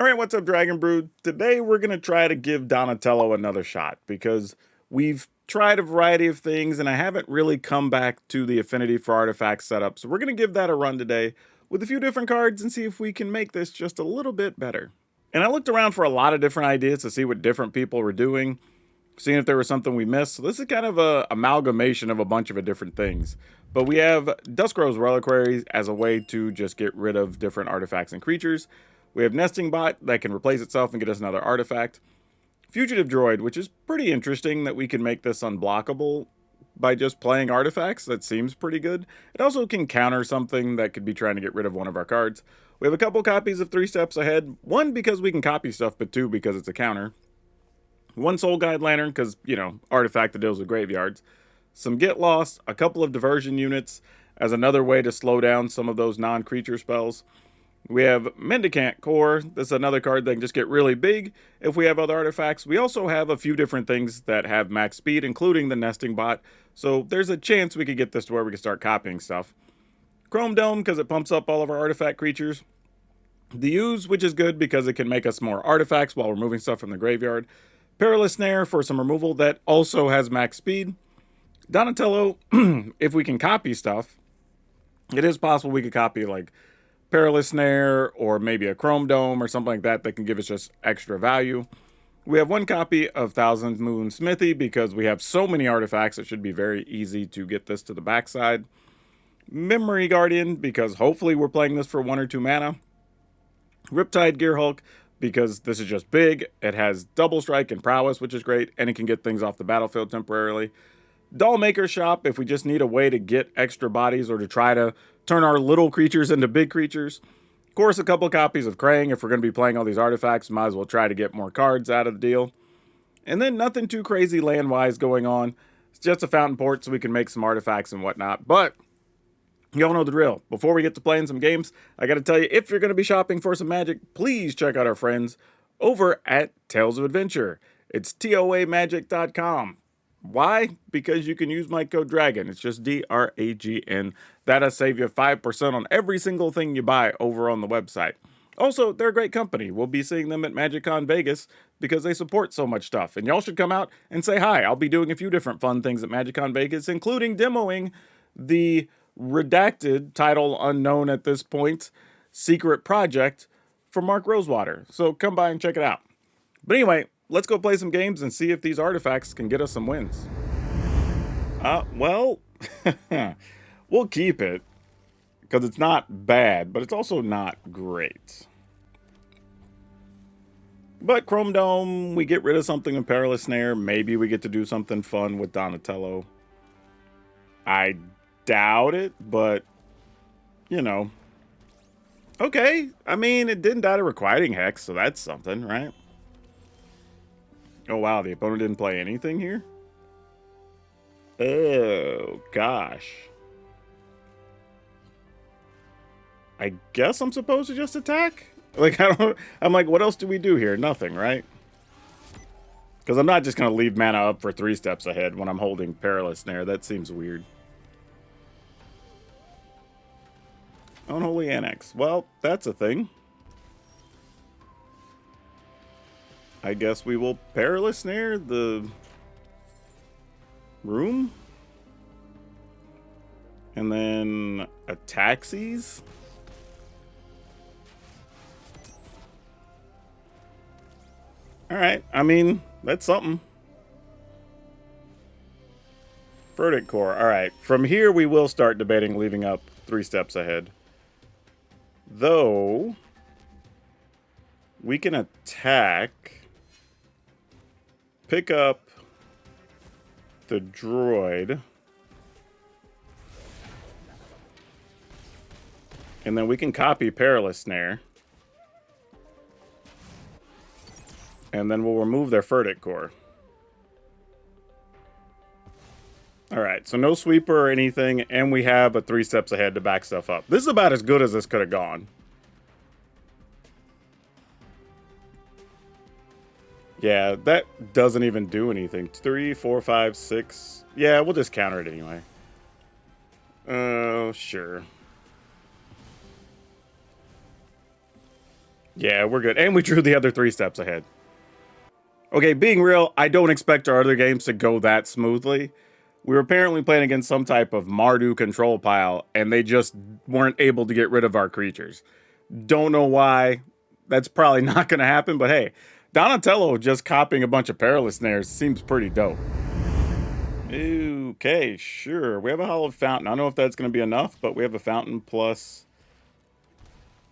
All right, what's up, Dragon Brood? Today we're going to try to give Donatello another shot because we've tried a variety of things and I haven't really come back to the Affinity for Artifacts setup. So we're going to give that a run today with a few different cards and see if we can make this just a little bit better. And I looked around for a lot of different ideas to see what different people were doing, seeing if there was something we missed. So this is kind of a amalgamation of a bunch of different things. But we have Duskrow's Reliquary as a way to just get rid of different artifacts and creatures. We have Nesting Bot that can replace itself and get us another artifact. Fugitive Droid, which is pretty interesting that we can make this unblockable by just playing artifacts. That seems pretty good. It also can counter something that could be trying to get rid of one of our cards. We have a couple copies of 3 Steps Ahead. One, because we can copy stuff, but 2, because it's a counter. 1 Soul Guide Lantern, because, artifact that deals with graveyards. Some Get Lost, a couple of Diversion units as another way to slow down some of those non-creature spells. We have Mendicant Core. This is another card that can just get really big if we have other artifacts. We also have a few different things that have max speed, including the Nesting Bot. So there's a chance we could get this to where we can start copying stuff. Chrome Dome, because it pumps up all of our artifact creatures. The Ooze, which is good because it can make us more artifacts while removing stuff from the graveyard. Perilous Snare for some removal that also has max speed. Donatello, if we can copy stuff, it is possible we could copy like Perilous Snare or maybe a Chrome Dome or something like that that can give us just extra value. We have 1 copy of Thousand Moon Smithy because we have so many artifacts it should be very easy to get this to the backside. Memory Guardian because hopefully we're playing this for 1 or 2 mana. Riptide Gearhulk because this is just big. It has double strike and prowess, which is great, and it can get things off the battlefield temporarily. Dollmaker Shop if we just need a way to get extra bodies or to try to turn our little creatures into big creatures. Of course, a couple copies of Krang if we're going to be playing all these artifacts. Might as well try to get more cards out of the deal. And then nothing too crazy land-wise going on. It's just a fountain port so we can make some artifacts and whatnot. But y'all know the drill. Before we get to playing some games, I got to tell you, if you're going to be shopping for some Magic, please check out our friends over at Tales of Adventure. It's toamagic.com. Why? Because you can use my code DRAGON. It's just DRAGN. That'll save you 5% on every single thing you buy over on the website. Also, they're a great company. We'll be seeing them at MagicCon Vegas because they support so much stuff. And y'all should come out and say hi. I'll be doing a few different fun things at MagicCon Vegas, including demoing the redacted, title unknown at this point, secret project for Mark Rosewater. So come by and check it out. But anyway, let's go play some games and see if these artifacts can get us some wins. Well, we'll keep it because it's not bad, but it's also not great. But Chrome Dome, we get rid of something in Perilous Snare. Maybe we get to do something fun with Donatello. I doubt it, but, Okay, I mean, it didn't die to Requiting Hex, so that's something, right? Oh, wow, the opponent didn't play anything here? Oh, gosh. I guess I'm supposed to just attack? I'm like, what else do we do here? Nothing, right? Because I'm not just going to leave mana up for 3 steps ahead when I'm holding Perilous Snare. That seems weird. Unholy Annex. Well, that's a thing. I guess we will Perilous Snare the room. And then a Taxis. Alright, I mean, that's something. Verdict Core. Alright, from here we will start debating leaving up 3 steps ahead. Though, we can attack, pick up the droid, and then we can copy Perilous Snare. And then we'll remove their Verdict Core. Alright, so no sweeper or anything, and we have a 3 steps ahead to back stuff up. This is about as good as this could have gone. Yeah, that doesn't even do anything. 3, 4, 5, 6. Yeah, we'll just counter it anyway. Oh, sure. Yeah, we're good. And we drew the other 3 steps ahead. Okay, being real, I don't expect our other games to go that smoothly. We were apparently playing against some type of Mardu Control pile, and they just weren't able to get rid of our creatures. Don't know why. That's probably not going to happen, but hey, Donatello just copying a bunch of Perilous Snares seems pretty dope. Okay, sure. We have a Hallowed Fountain. I don't know if that's going to be enough, but we have a Fountain plus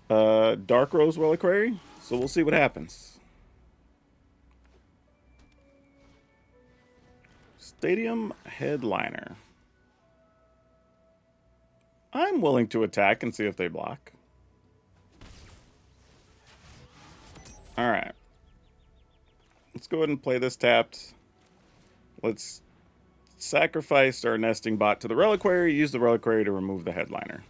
Dark Rose Reliquary, so we'll see what happens. Stadium Headliner. I'm willing to attack and see if they block. Alright. Let's go ahead and play this tapped. Let's sacrifice our nesting bot to the Reliquary, use the Reliquary to remove the Headliner.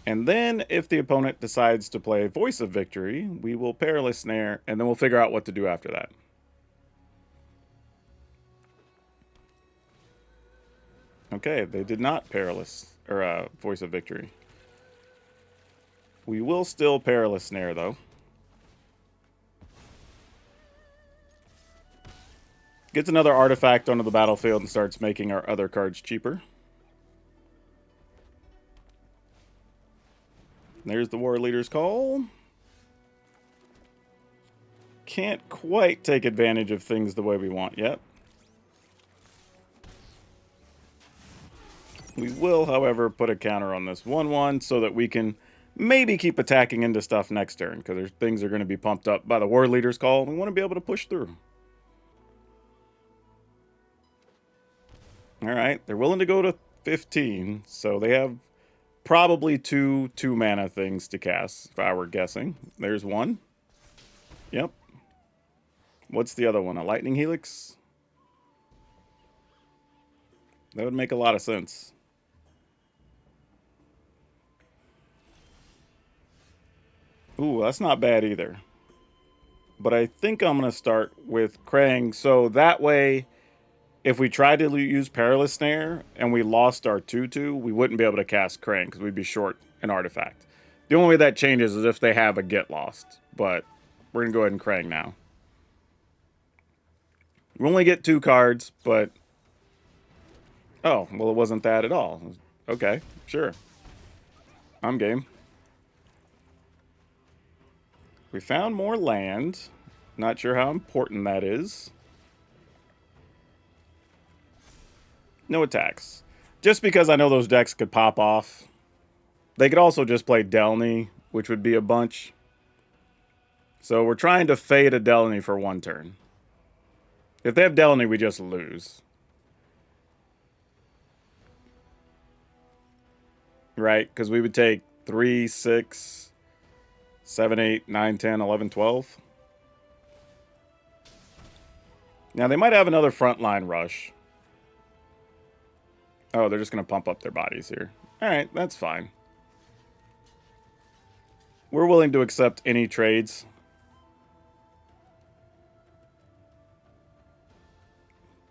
And then, if the opponent decides to play Voice of Victory, we will Perilous Snare, and then we'll figure out what to do after that. Okay, they did not Perilous, or Voice of Victory. We will still Perilous Snare, though. Gets another artifact onto the battlefield and starts making our other cards cheaper. There's the War Leader's Call. Can't quite take advantage of things the way we want yet. We will, however, put a counter on this 1/1 so that we can maybe keep attacking into stuff next turn, because things are going to be pumped up by the War Leader's Call. We want to be able to push through. Alright, they're willing to go to 15, so they have probably two mana things to cast, if I were guessing. There's one. Yep. What's the other one? A Lightning Helix? That would make a lot of sense. Ooh, that's not bad either. But I think I'm going to start with Krang, so that way, if we tried to use Perilous Snare and we lost our 2/2, we wouldn't be able to cast Krang because we'd be short an artifact. The only way that changes is if they have a Get Lost, but we're going to go ahead and Krang now. We only get 2 cards, but... Oh, well, it wasn't that at all. Okay, sure. I'm game. We found more land. Not sure how important that is. No attacks. Just because I know those decks could pop off. They could also just play Delny, which would be a bunch. So we're trying to fade a Delny for 1 turn. If they have Delny, we just lose. Right? Because we would take 3, 6, 7, 8, 9, 10, 11, 12. Now, they might have another frontline rush. Oh, they're just going to pump up their bodies here. Alright, that's fine. We're willing to accept any trades.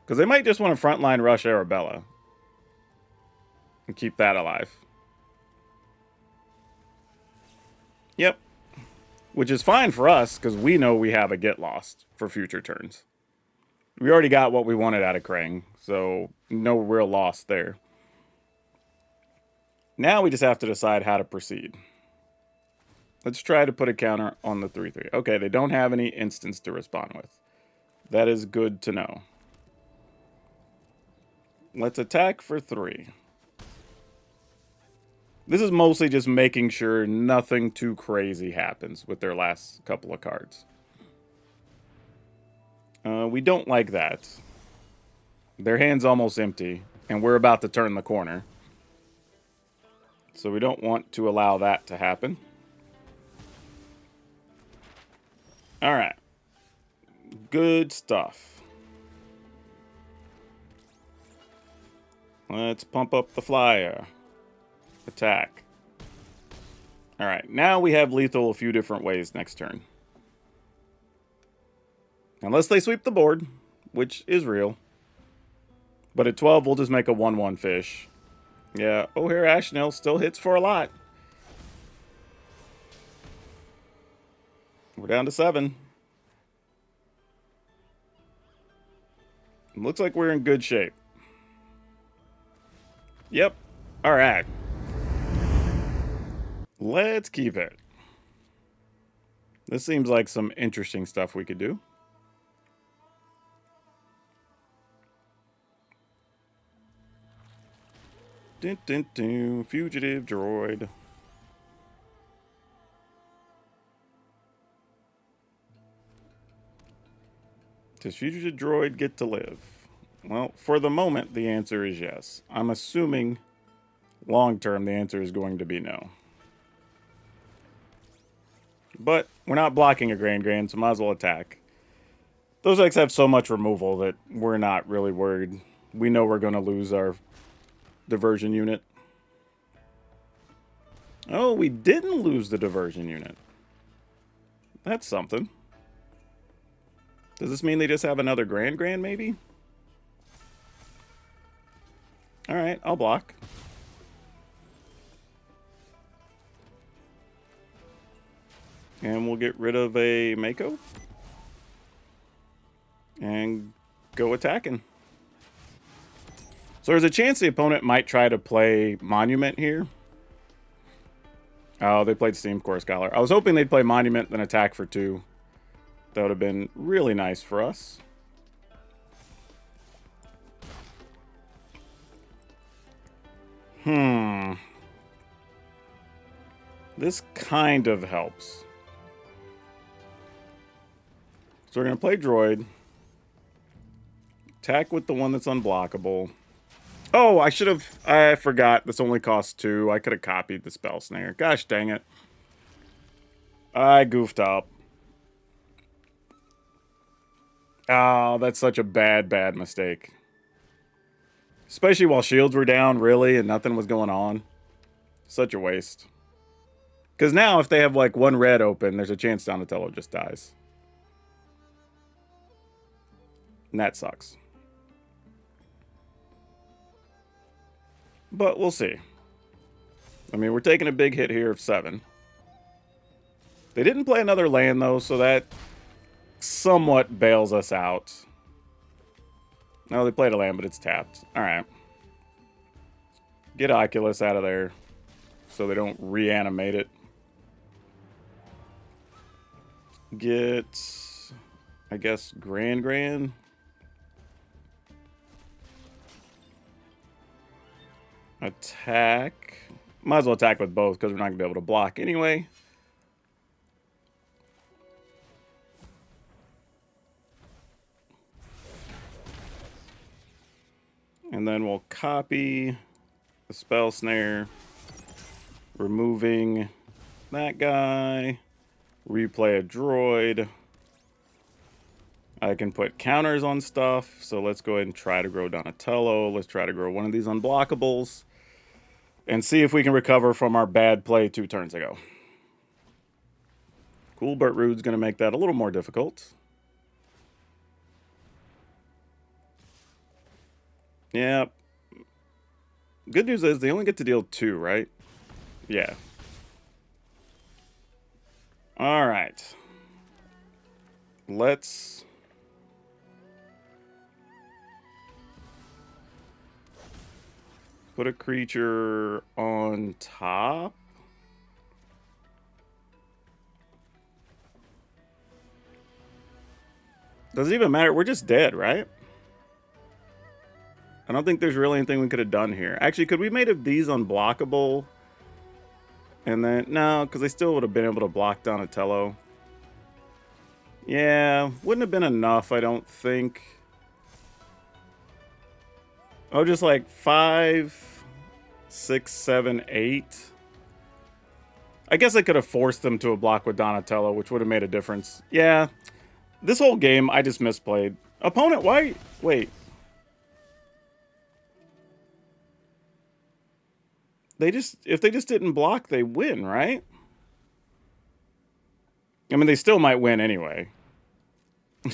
Because they might just want to frontline rush Arabella. And keep that alive. Yep. Which is fine for us, because we know we have a Get Lost for future turns. We already got what we wanted out of Krang, so no real loss there. Now we just have to decide how to proceed. Let's try to put a counter on the 3/3. Okay, they don't have any instants to respond with. That is good to know. Let's attack for 3. This is mostly just making sure nothing too crazy happens with their last couple of cards. We don't like that. Their hand's almost empty, and we're about to turn the corner. So we don't want to allow that to happen. Alright. Good stuff. Let's pump up the flyer. Attack. Alright, now we have lethal a few different ways next turn. Unless they sweep the board, which is real. But at 12, we'll just make a 1/1 fish. Yeah, O'Hare Ashnell still hits for a lot. We're down to 7. Looks like we're in good shape. Yep. All right. Let's keep it. This seems like some interesting stuff we could do. Dun, dun, dun. Fugitive droid. Does fugitive droid get to live? Well, for the moment, the answer is yes. I'm assuming long term the answer is going to be no. But we're not blocking a Grand, so might as well attack. Those decks have so much removal that we're not really worried. We know we're going to lose our diversion unit. Oh, we didn't lose the diversion unit. That's something. Does this mean they just have another Grand, maybe? Alright, I'll block. And we'll get rid of a Mako. And go attacking. So there's a chance the opponent might try to play Monument here. Oh, they played Steam Core Scholar. I was hoping they'd play Monument, then attack for 2. That would have been really nice for us. This kind of helps. So we're going to play Droid. Attack with the one that's unblockable. Oh, I forgot. This only costs 2. I could have copied the Spell Snare. Gosh dang it. I goofed up. Oh, that's such a bad mistake. Especially while shields were down, really, and nothing was going on. Such a waste. Because now, if they have, like, 1 red open, there's a chance Donatello just dies. And that sucks. But we'll see. I mean, we're taking a big hit here of 7. They didn't play another land, though, so that somewhat bails us out. No, they played a land, but it's tapped. Alright. Get Oculus out of there so they don't reanimate it. Get, I guess, Grand. Attack. Might as well attack with both because we're not going to be able to block anyway. And then we'll copy the Spell Snare, removing that guy, replay a droid. I can put counters on stuff, so let's go ahead and try to grow Donatello. Let's try to grow one of these unblockables and see if we can recover from our bad play 2 turns ago. Cool Burt Rude's going to make that a little more difficult. Yeah. Good news is they only get to deal 2, right? Yeah. All right. Let's put a creature on top. Does it even matter? We're just dead, right? I don't think there's really anything we could have done here. Actually, could we made these unblockable? And then, no, because they still would have been able to block Donatello. Yeah, wouldn't have been enough, I don't think. Oh, just like 5, 6, 7, 8. I guess I could have forced them to a block with Donatello, which would have made a difference. Yeah, this whole game, I just misplayed. Opponent, why? Wait. If they just didn't block, they win, right? I mean, they still might win anyway.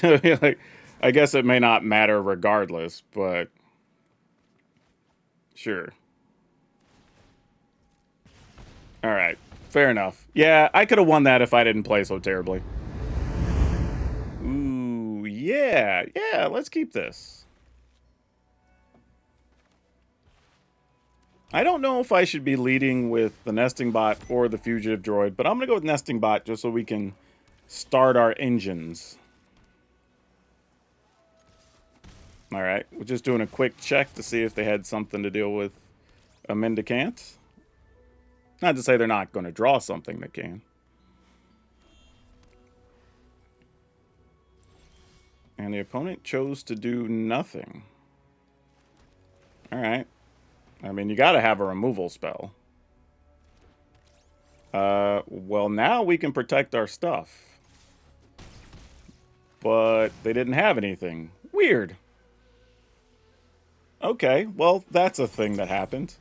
Like, I guess it may not matter regardless, but sure. All right, fair enough. Yeah, I could have won that if I didn't play so terribly. Yeah, let's keep this. I don't know if I should be leading with the Nesting Bot or the Fugitive Droid, but I'm going to go with Nesting Bot just so we can start our engines. Alright, we're just doing a quick check to see if they had something to deal with a Mendicant. Not to say they're not going to draw something that can. And the opponent chose to do nothing. Alright. I mean, you got to have a removal spell. Well, now we can protect our stuff. But they didn't have anything. Weird. Okay, well, that's a thing that happened.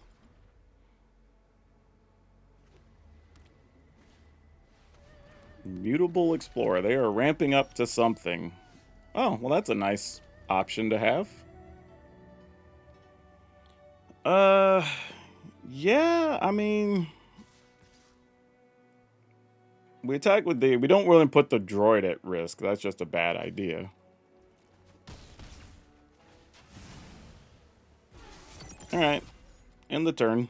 Mutable Explorer. They are ramping up to something. Oh, well, that's a nice option to have. Yeah, I mean... We attack with the... We don't really put the droid at risk. That's just a bad idea. Alright. End the turn.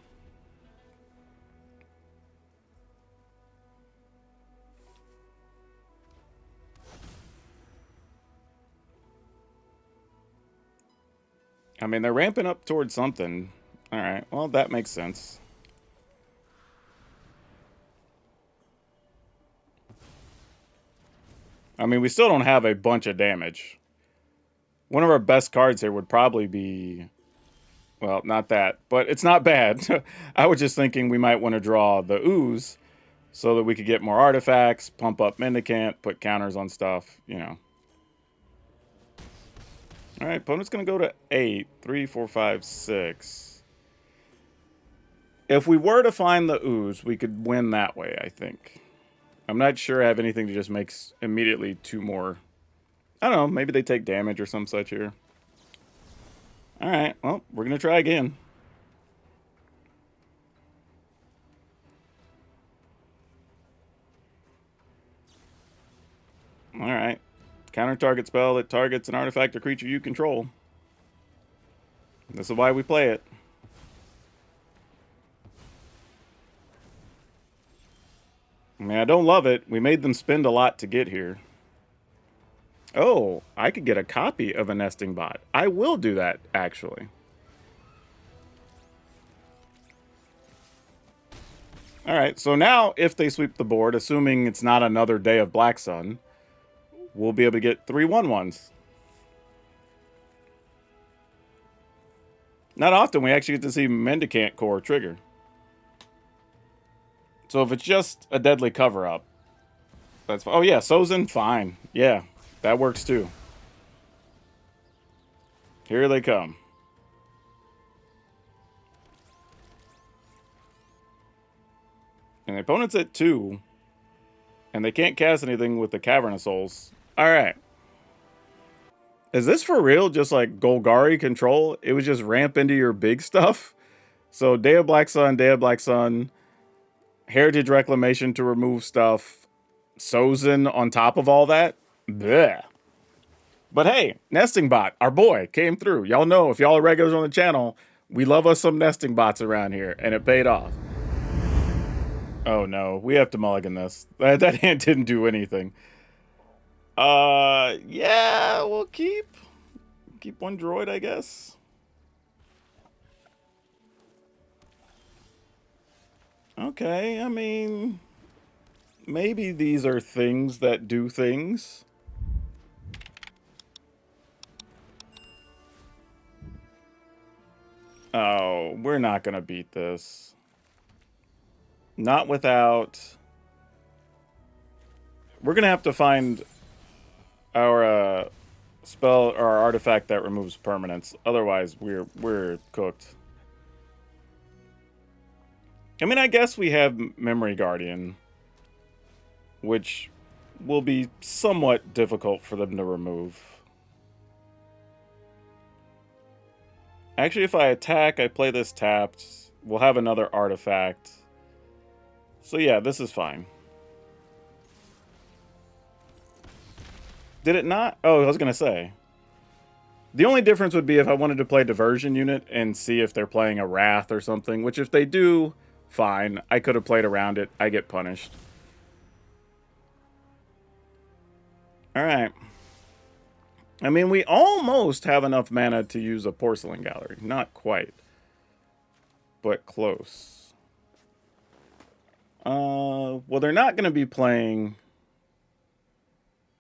I mean, they're ramping up towards something. Alright, well, that makes sense. I mean, we still don't have a bunch of damage. One of our best cards here would probably be... Well, not that, but it's not bad. I was just thinking we might want to draw the Ooze so that we could get more artifacts, pump up Mendicant, put counters on stuff, you know. Alright, opponent's going to go to 8. 3, 4, 5, 6. If we were to find the Ooze, we could win that way, I think. I'm not sure I have anything to just make immediately 2 more. I don't know, maybe they take damage or some such here. Alright, well, we're going to try again. Alright. Counter target spell that targets an artifact or creature you control. This is why we play it. I mean, I don't love it. We made them spend a lot to get here. Oh, I could get a copy of a Nesting Bot. I will do that, actually. Alright, so now if they sweep the board, assuming it's not another day of Black Sun, we'll be able to get 3 1/1s. Not often we actually get to see Mendicant Core trigger. So if it's just a deadly cover-up, that's fine. Oh yeah, Sozin, fine. Yeah, that works too. Here they come. And the opponent's at 2. And they can't cast anything with the Cavern of Souls. Alright. Is this for real? Just like Golgari Control? It would just ramp into your big stuff? So Day of Black Sun, Day of Black Sun, Heritage Reclamation to remove stuff, Sozin on top of all that? Blech. But hey, Nesting Bot, our boy, came through. Y'all know, if y'all are regulars on the channel, we love us some Nesting Bots around here, and it paid off. Oh no, we have to mulligan this. That hand didn't do anything. Yeah, we'll keep 1 droid, I guess. Okay, I mean, maybe these are things that do things. Oh, we're not gonna beat this. Not without... We're gonna have to find our spell or our artifact that removes permanents. Otherwise, we're cooked. I mean, I guess we have Memory Guardian, which will be somewhat difficult for them to remove. Actually, if I attack, I play this tapped. We'll have another artifact. So yeah, this is fine. Did it not? Oh, I was going to say. The only difference would be if I wanted to play Diversion Unit and see if they're playing a Wrath or something, which if they do, fine. I could have played around it. I get punished. Alright. I mean, we almost have enough mana to use a Porcelain Gallery. Not quite. But close. Well, they're not going to be playing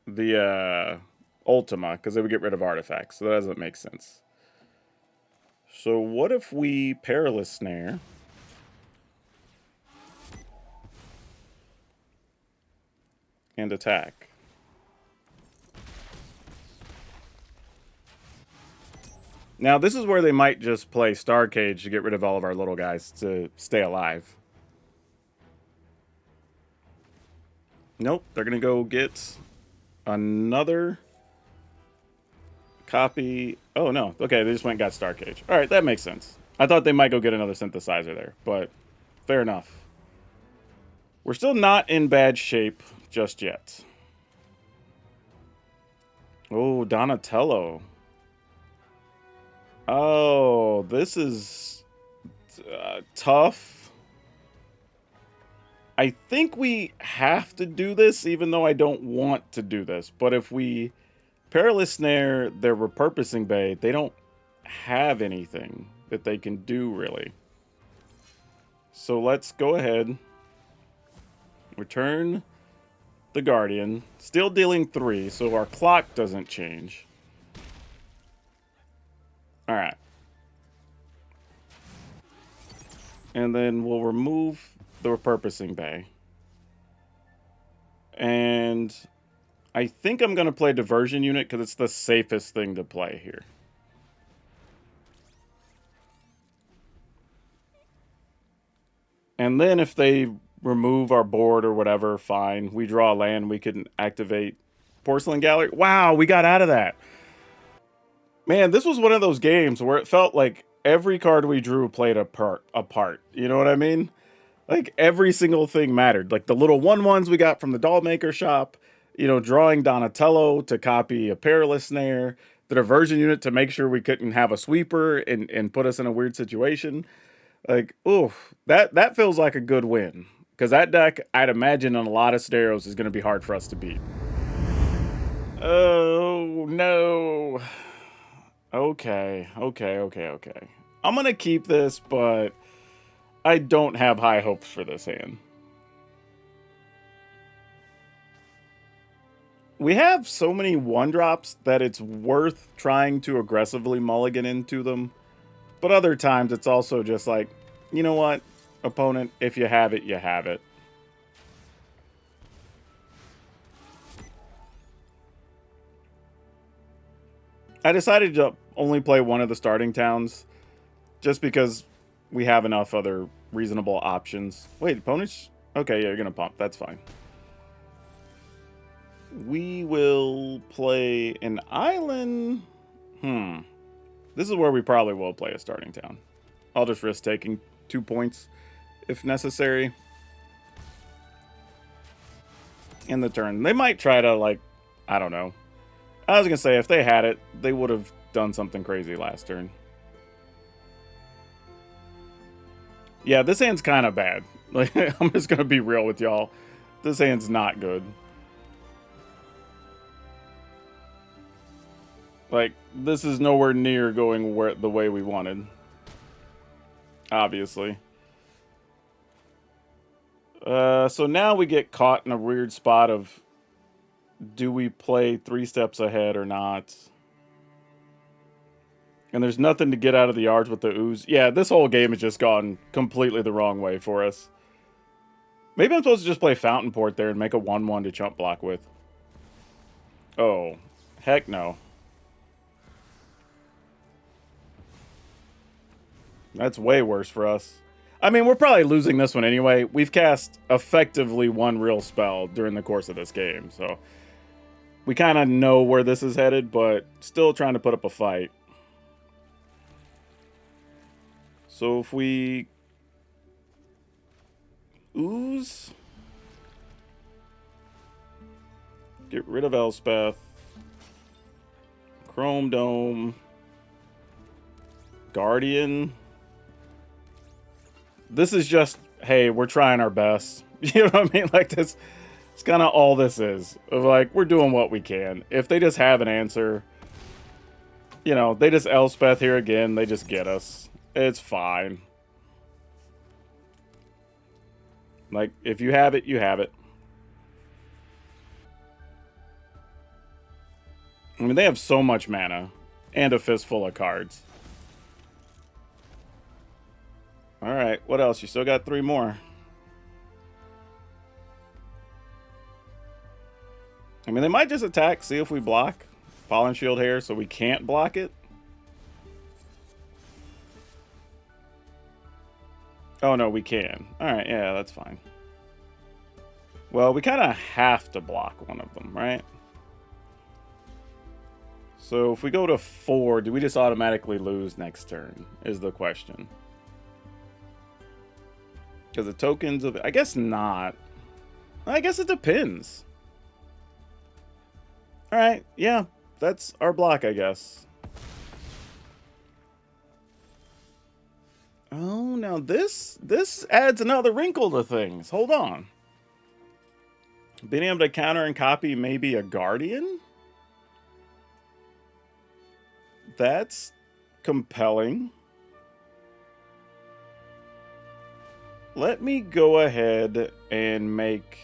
the Ultima, because they would get rid of artifacts, so that doesn't make sense. So what if we Perilous Snare and attack? Now, this is where they might just play Star Cage to get rid of all of our little guys to stay alive. Nope, they're going to go get another copy. Oh, no. Okay, they just went and got Star Cage. All right, that makes sense. I thought they might go get another Synthesizer there, but fair enough. We're still not in bad shape just yet. Oh, Donatello. Oh, this is tough. I think we have to do this, even though I don't want to do this. But if we Perilous Snare their Repurposing Bay, they don't have anything that they can do, really. So let's go ahead. Return the Guardian. Still dealing 3, so our clock doesn't change. Alright. And then we'll remove the Repurposing Bay. And I think I'm going to play Diversion Unit because it's the safest thing to play here. And then if they remove our board or whatever, fine. We draw a land, we can activate Porcelain Gallery. Wow, we got out of that. Man, this was one of those games where it felt like every card we drew played a part. You know what I mean? Like, every single thing mattered. Like, the little 1/1s we got from the doll maker shop, you know, drawing Donatello to copy a Perilous Snare, the Diversion Unit to make sure we couldn't have a sweeper and put us in a weird situation. Like, oof, that feels like a good win. Because that deck, I'd imagine in a lot of scenarios, is going to be hard for us to beat. Oh, no. Okay. I'm going to keep this, but I don't have high hopes for this hand. We have so many 1-drops that it's worth trying to aggressively mulligan into them. But other times it's also just like, you know what, opponent, if you have it, you have it. I decided to only play one of the starting towns just because we have enough other reasonable options. Wait, opponents? Okay, yeah, you're going to pump. That's fine. We will play an island. This is where we probably will play a starting town. I'll just risk taking 2 points if necessary. In the turn. They might try to, like, I don't know. I was going to say, if they had it, they would have done something crazy last turn. Yeah, this hand's kind of bad. Like, I'm just going to be real with y'all. This hand's not good. Like, this is nowhere near going the way we wanted. Obviously. So now we get caught in a weird spot of, do we play 3 steps ahead or not? And there's nothing to get out of the yards with the ooze. Yeah, this whole game has just gone completely the wrong way for us. Maybe I'm supposed to just play Fountain Port there and make a 1/1 to chump block with. Oh, heck no. That's way worse for us. I mean, we're probably losing this one anyway. We've cast effectively 1 real spell during the course of this game, so we kind of know where this is headed, but still trying to put up a fight. So if we ooze, get rid of Elspeth, Chrome Dome. Guardian. This is just, hey, we're trying our best. You know what I mean? Like, this, it's kind of all this is. Of like, we're doing what we can. If they just have an answer, you know, they just Elspeth here again, they just get us. It's fine. Like, if you have it, you have it. I mean, they have so much mana and a fistful of cards. Alright, what else? You still got 3 more. I mean, they might just attack, see if we block. Fallen Shield here, so we can't block it. Oh, no, we can. Alright, yeah, that's fine. Well, we kind of have to block one of them, right? So if we go to 4, do we just automatically lose next turn, is the question. Because the tokens of... I guess not. I guess it depends. Alright, yeah. That's our block, I guess. Oh, now this adds another wrinkle to things. Hold on. Being able to counter and copy maybe a Guardian? That's compelling. Let me go ahead and make...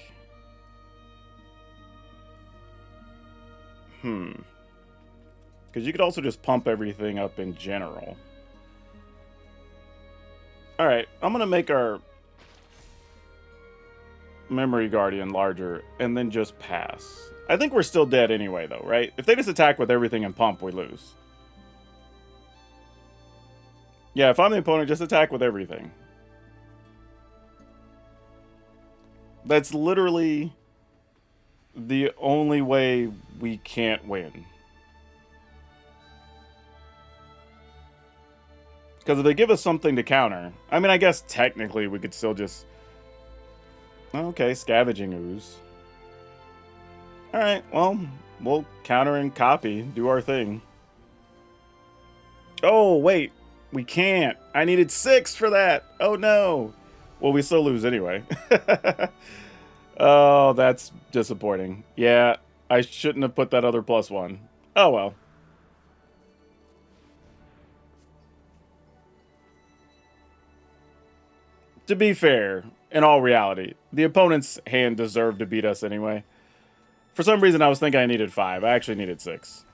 Because you could also just pump everything up in general. Alright, I'm going to make our Memory Guardian larger and then just pass. I think we're still dead anyway, though, right? If they just attack with everything and pump, we lose. Yeah, if I'm the opponent, just attack with everything. That's literally the only way we can't win. Because if they give us something to counter... I mean, I guess technically we could still just... Okay, Scavenging Ooze. Alright, well, we'll counter and copy, do our thing. Oh, wait. We can't. I needed 6 for that. Oh, no. Well, we still lose anyway. Oh, that's disappointing. Yeah, I shouldn't have put that other +1. Oh, well. To be fair, in all reality, the opponent's hand deserved to beat us anyway. For some reason, I was thinking I needed 5. I actually needed 6.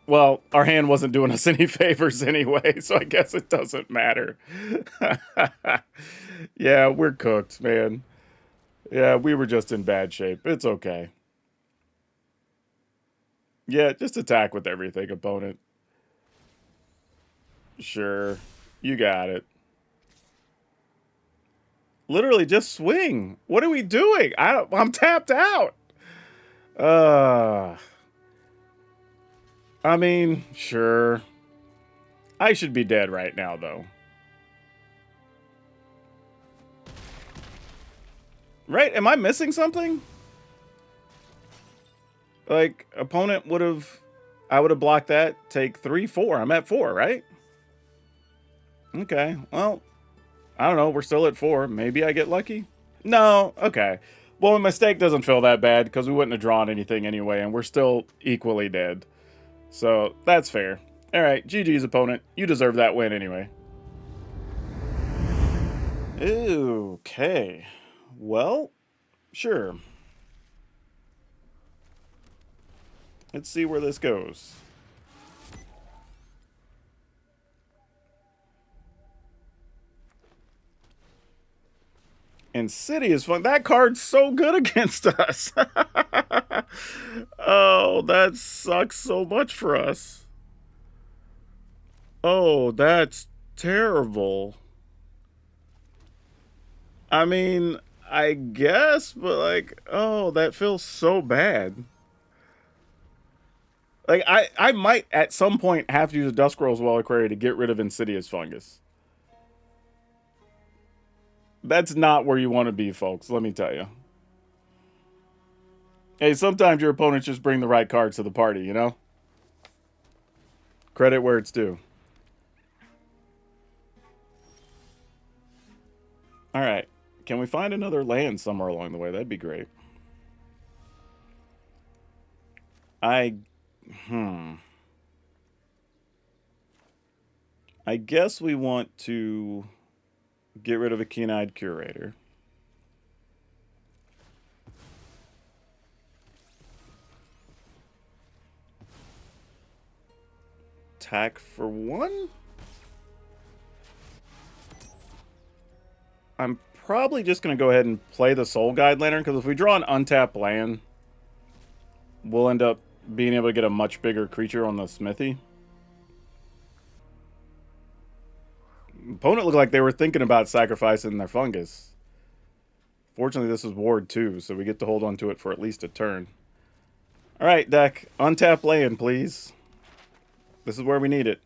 Well, our hand wasn't doing us any favors anyway, so I guess it doesn't matter. Yeah, we're cooked, man. Yeah, we were just in bad shape. It's okay. Yeah, just attack with everything, opponent. Sure. You got it. Literally, just swing. What are we doing? I'm tapped out. I mean, sure. I should be dead right now, though. Right? Am I missing something? Like, opponent would have... I would have blocked that. Take 3, 4. I'm at 4, right? Okay. Well, I don't know. We're still at 4. Maybe I get lucky? No. Okay. Well, a mistake doesn't feel that bad because we wouldn't have drawn anything anyway, and we're still equally dead. So, that's fair. Alright, GG's, opponent. You deserve that win anyway. Okay. Well, sure. Let's see where this goes. Insidious Fun. That card's so good against us. Oh, that sucks so much for us. Oh, that's terrible. I mean, I guess, but like, oh, that feels so bad. Like, I might at some point have to use a Duskrow's Reliquary to get rid of Insidious Fungus. That's not where you want to be, folks, let me tell you. Hey, sometimes your opponents just bring the right cards to the party, you know? Credit where it's due. Alright. Can we find another land somewhere along the way? That'd be great. I guess we want to get rid of a keen-eyed curator. Attack for 1? I'm probably just going to go ahead and play the Soul Guide Lantern, because if we draw an untapped land, we'll end up being able to get a much bigger creature on the smithy. Opponent looked like they were thinking about sacrificing their fungus. Fortunately, this is Ward 2, so we get to hold on to it for at least a turn. Alright, deck. Untap land, please. This is where we need it.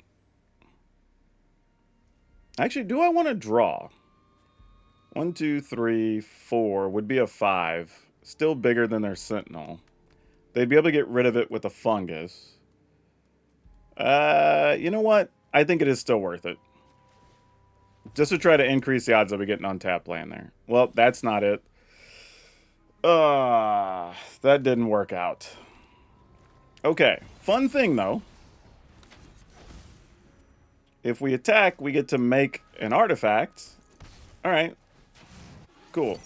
Actually, do I want to draw? 1, 2, 3, 4 would be a 5. Still bigger than their Sentinel. They'd be able to get rid of it with a fungus. You know what? I think it is still worth it. Just to try to increase the odds of we getting untapped land there. Well, that's not it. That didn't work out. Okay, fun thing though. If we attack, we get to make an artifact. Alright. Cool.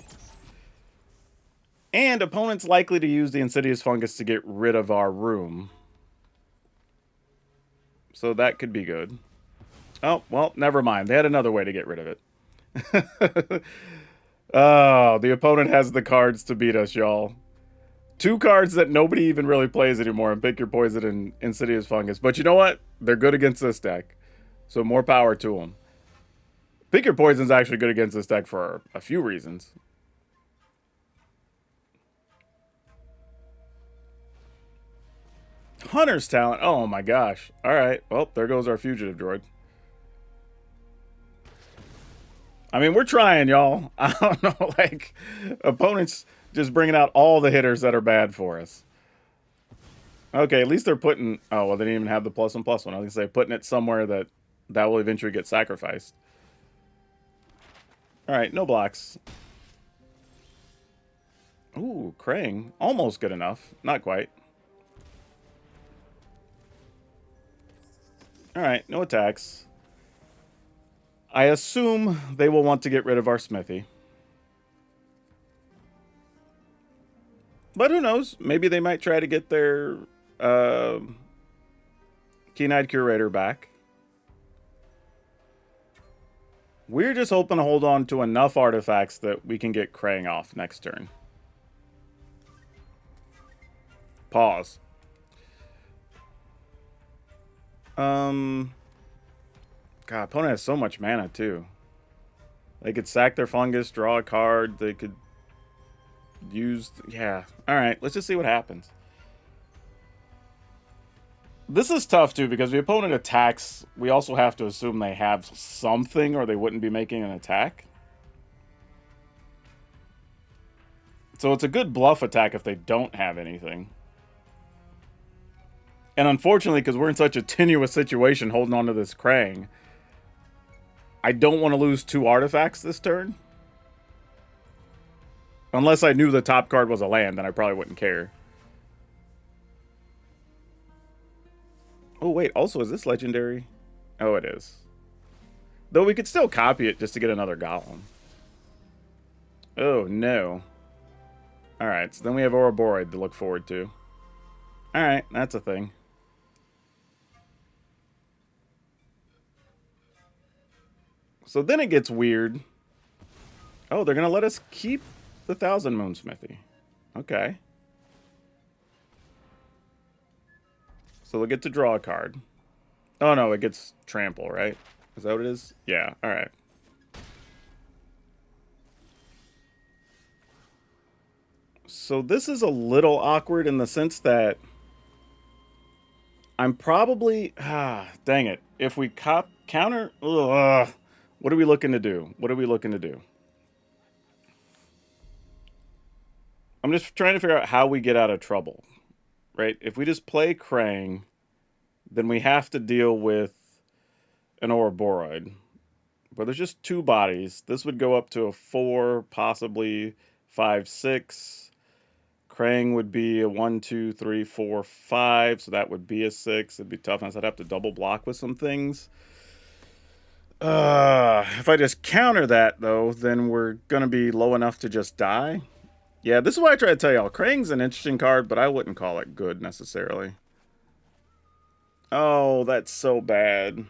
And opponent's likely to use the Insidious Fungus to get rid of our room. So that could be good. Oh, well, never mind. They had another way to get rid of it. Oh, the opponent has the cards to beat us, y'all. 2 cards that nobody even really plays anymore, and Pick Your Poison and Insidious Fungus. But you know what? They're good against this deck. So more power to them. Pick Your Poison's actually good against this deck for a few reasons. Hunter's Talent. Oh my gosh. Alright. Well, there goes our Fugitive Droid. I mean, we're trying, y'all. I don't know, like, opponents just bringing out all the hitters that are bad for us. Okay, at least they're putting... Oh, well, they didn't even have the +1/+1. I was going to say, putting it somewhere that will eventually get sacrificed. Alright, no blocks. Ooh, Krang. Almost good enough. Not quite. Alright, no attacks. I assume they will want to get rid of our smithy. But who knows? Maybe they might try to get their Keen-Eyed Curator back. We're just hoping to hold on to enough artifacts that we can get Krang off next turn. Pause. God, opponent has so much mana, too. They could sack their fungus, draw a card. They could use... Yeah. Alright, let's just see what happens. This is tough, too, because the opponent attacks. We also have to assume they have something, or they wouldn't be making an attack. So it's a good bluff attack if they don't have anything. And unfortunately, because we're in such a tenuous situation holding on to this Krang, I don't want to lose 2 artifacts this turn. Unless I knew the top card was a land, then I probably wouldn't care. Oh, wait. Also, is this legendary? Oh, it is. Though we could still copy it just to get another Golem. Oh, no. Alright, so then we have Ouroboros to look forward to. Alright, that's a thing. So then it gets weird. Oh, they're going to let us keep the Thousand Moon Smithy. Okay. So we'll get to draw a card. Oh, no, it gets Trample, right? Is that what it is? Yeah, alright. So this is a little awkward in the sense that I'm probably... dang it. If we counter... Ugh, what are we looking to do? What are we looking to do? I'm just trying to figure out how we get out of trouble, right? If we just play Krang, then we have to deal with an Ouroboros. But there's just 2 bodies. This would go up to a 4, possibly 5, 6. Krang would be a 1, 2, 3, 4, 5. So that would be a 6. It'd be tough. I'd have to double block with some things. If I just counter that, though, then we're going to be low enough to just die. Yeah, this is why I try to tell y'all. Krang's an interesting card, but I wouldn't call it good necessarily. Oh, that's so bad.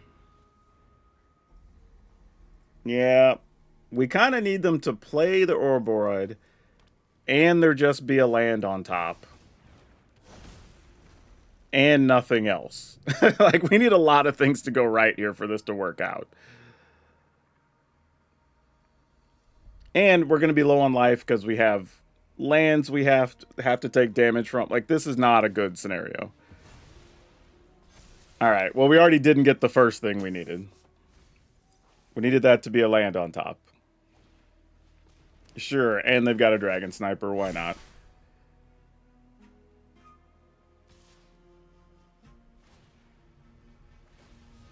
Yeah, we kind of need them to play the Ouroboros, and there just be a land on top. And nothing else. Like, we need a lot of things to go right here for this to work out. And we're going to be low on life because we have lands we have to take damage from. Like, this is not a good scenario. Alright, well, we already didn't get the first thing we needed. We needed that to be a land on top. Sure, and they've got a dragon sniper, why not?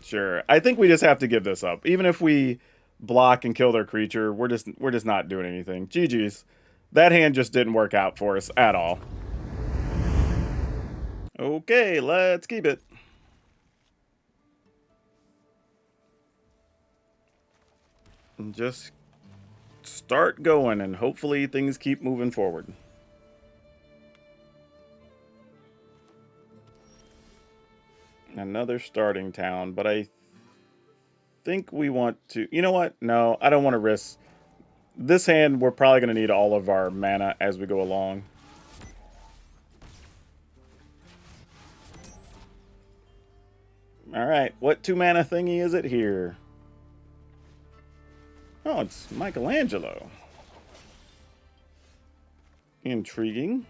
Sure. I think we just have to give this up. Even if we block and kill their creature, we're just not doing anything. GG's. That hand just didn't work out for us at all. Okay, let's keep it. And just start going, and hopefully things keep moving forward. Another starting town, but I think we want to... You know what? No, I don't want to risk... This hand, we're probably going to need all of our mana as we go along. Alright, what 2 mana thingy is it here? Oh, it's Michelangelo. Intriguing.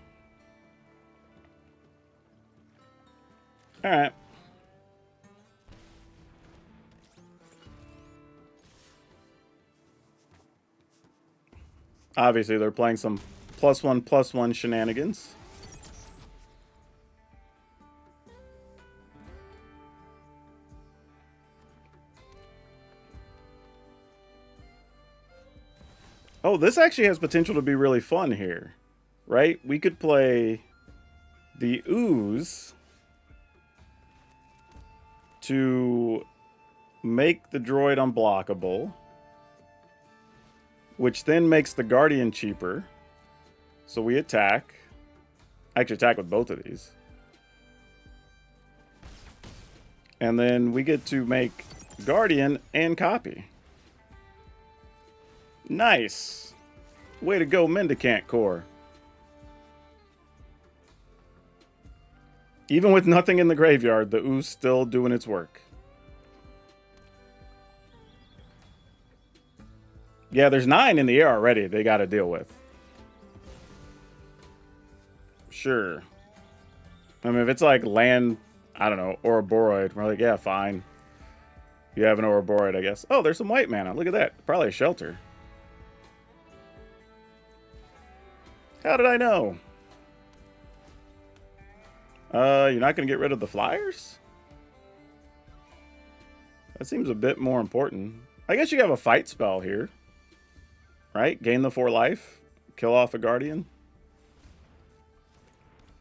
Alright. Obviously, they're playing some +1/+1 shenanigans. Oh, this actually has potential to be really fun here, right? We could play the Ooze to make the droid unblockable, which then makes the Guardian cheaper. So we attack. I actually attack with both of these. And then we get to make Guardian and copy. Nice. Way to go, Mendicant Core. Even with nothing in the graveyard, the Ooze still doing its work. Yeah, there's 9 in the air already they got to deal with. Sure. I mean, if it's like land, I don't know, Ouroboros, we're like, yeah, fine. You have an Ouroboros, I guess. Oh, there's some white mana. Look at that. Probably a shelter. How did I know? You're not going to get rid of the flyers? That seems a bit more important. I guess you have a fight spell here. Right? Gain the 4 life. Kill off a Guardian.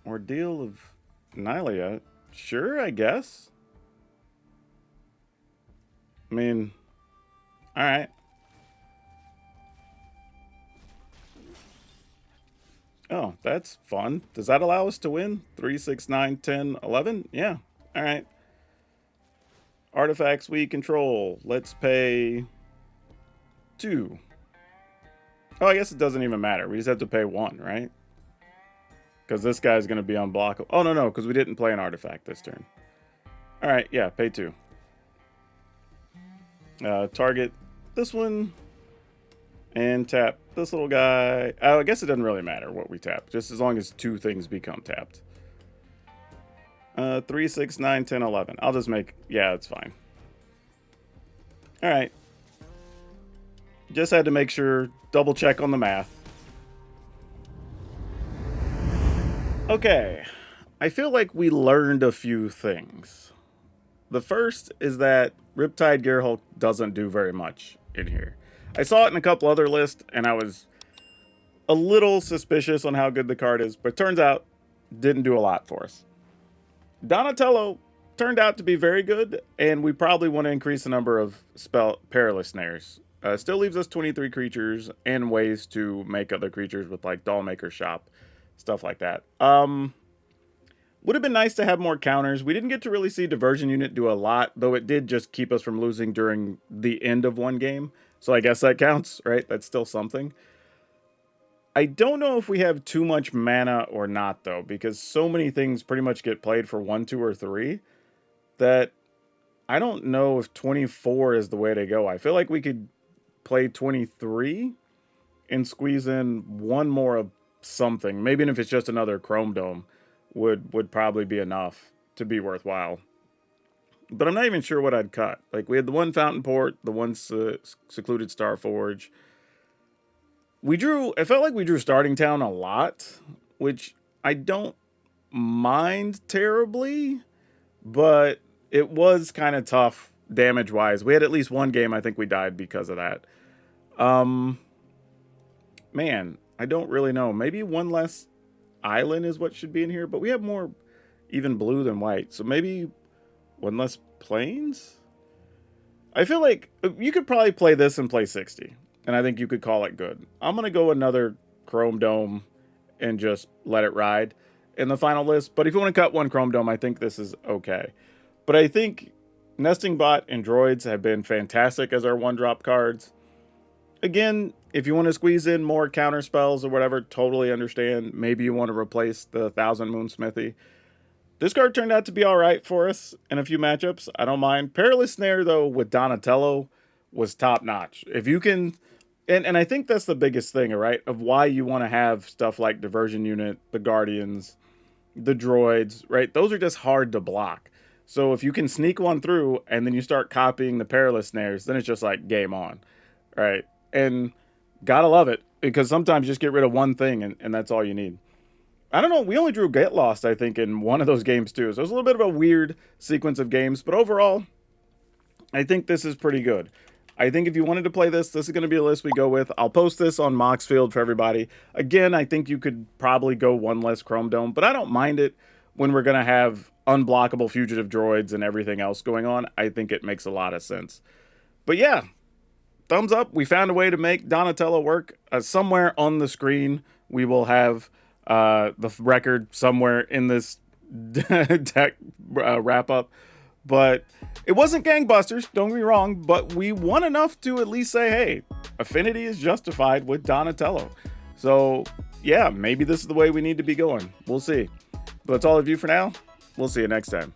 Ordeal of Nylea. Sure, I guess. I mean, alright. Oh, that's fun. Does that allow us to win? 3, 6, 9, 10, 11? Yeah. Alright. Artifacts we control. Let's pay 2. Oh, I guess it doesn't even matter. We just have to pay 1, right? Because this guy's going to be unblockable. Oh, no, because we didn't play an artifact this turn. Alright, yeah, pay 2. Target this one. And tap this little guy. Oh, I guess it doesn't really matter what we tap. Just as long as 2 things become tapped. 3, 6, 9, 10, 11. I'll just make... Yeah, it's fine. Alright. Just had to make sure... Double check on the math. Okay, I feel like we learned a few things. The first is that Riptide Gearhulk doesn't do very much in here. I saw it in a couple other lists, and I was a little suspicious on how good the card is, but turns out didn't do a lot for us. Donatello turned out to be very good, and we probably want to increase the number of Perilous Snares. Still leaves us 23 creatures and ways to make other creatures with like Dollmaker Shop, stuff like that. Would have been nice to have more counters. We didn't get to really see Diversion Unit do a lot, though it did just keep us from losing during the end of one game. So I guess that counts, right? That's still something. I don't know if we have too much mana or not, though, because so many things pretty much get played for 1, 2, or 3 that I don't know if 24 is the way to go. I feel like we could play 23 and squeeze in one more of something. Maybe if it's just another Chrome Dome would probably be enough to be worthwhile. But I'm not even sure what I'd cut. Like, we had the one Fountain Port, the one Secluded Starforge. It felt like we drew Starting Town a lot, which I don't mind terribly, but it was kind of tough damage-wise. We had at least one game I think we died because of that. Man, I don't really know. Maybe one less island is what should be in here, but we have more even blue than white. So maybe one less plains? I feel like you could probably play this and play 60. And I think you could call it good. I'm going to go another Chrome Dome and just let it ride in the final list. But if you want to cut one Chrome Dome, I think this is okay. But I think Nesting Bot and Droids have been fantastic as our one-drop cards. Again, if you want to squeeze in more counter spells or whatever, totally understand. Maybe you want to replace the Thousand Moon Smithy. This card turned out to be all right for us in a few matchups. I don't mind. Perilous Snare, though, with Donatello was top-notch. If you can... And I think that's the biggest thing, right? Of why you want to have stuff like Diversion Unit, the Guardians, the Droids, right? Those are just hard to block. So if you can sneak one through and then you start copying the Perilous Snares, then it's just like game on, right? And gotta love it, because sometimes you just get rid of one thing and that's all you need. I don't know, we only drew Get Lost, I think, in one of those games too. So it was a little bit of a weird sequence of games, but overall, I think this is pretty good. I think if you wanted to play this is going to be a list we go with. I'll post this on Moxfield for everybody. Again, I think you could probably go one less Chrome Dome, but I don't mind it when we're going to have unblockable fugitive droids and everything else going on. I think it makes a lot of sense. But yeah, thumbs up. We found a way to make Donatello work. Somewhere on the screen, we will have the record somewhere in this deck wrap-up. But it wasn't gangbusters, don't get me wrong, but we won enough to at least say, hey, Affinity is justified with Donatello. So, yeah, maybe this is the way we need to be going. We'll see. But that's all of you for now. We'll see you next time.